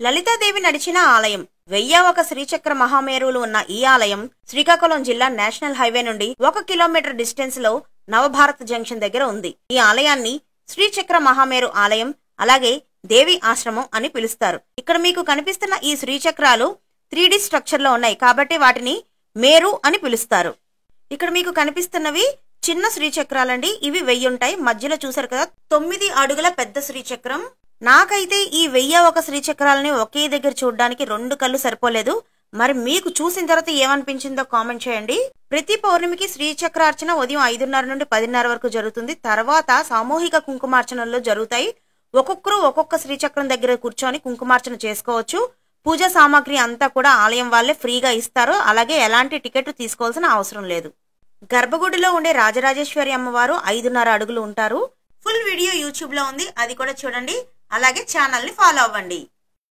లలితాదేవి నడిచిన ఆలయం 1001 శ్రీచక్ర మహామేరువులు ఉన్న ఈ ఆలయం శ్రీకాకుళం జిల్లా నేషనల్ హైవే నుండి 1 కిలోమీటర్ డిస్టెన్స్ లో నవభారత్ జంక్షన్ దగ్గర ఉంది. ఈ ఆలయాన్ని శ్రీచక్ర మహామేరు ఆలయం అలాగే దేవి ఆశ్రమం అని పిలుస్తారు. ఇక్కడ మీకు కనిపిస్తున్న ఈ శ్రీచక్రాలు 3D స్ట్రక్చర్ లో ఉన్నాయి కాబట్టి వాటిని మేరు అని పిలుస్తారు. ఇక్కడ మీకు కనిపిస్తున్నవి చిన్న శ్రీచక్రాలండి. ఇవి 1000 ఉంటాయి. మధ్యలో చూసారు కదా 9 అడుగుల పెద్ద శ్రీచక్రం. నాకైతే ఈ 1001 శ్రీచక్రాలని ఒకే దగ్గర చూడడానికి 2 కళ్ళు సరిపోలేదు. మరి మీకు చూసిన తర్వాత ఏమనిపించిందో కామెంట్ చేయండి. ప్రతి పౌర్ణమికి శ్రీచక్రార్చన ఉదయం 5:30 నుండి 10:30 వరకు జరుగుతుంది. తర్వాత సామూహిక కుంకుమార్చనలు జరుగుతాయి. ఒక్కొక్కరు ఒక్కొక్క శ్రీచక్రం దగ్గర కూర్చొని కుంకుమార్చన చేసుకోవచ్చు. పూజా సామాగ్రి అంతా కూడా ఆలయం వాళ్ళే ఫ్రీగా ఇస్తారు. అలాగే ఎలాంటి టికెట్ తీసుకోవాల్సిన అవసరం లేదు. గర్భగుడిలో ఉండే రాజరాజేశ్వరి అమ్మవారు 5.5 అడుగులు ఉంటారు. ఫుల్ వీడియో యూట్యూబ్ లో ఉంది, అది కూడా చూడండి. అలాగే ఛానల్ ని ఫాలో అవ్వండి.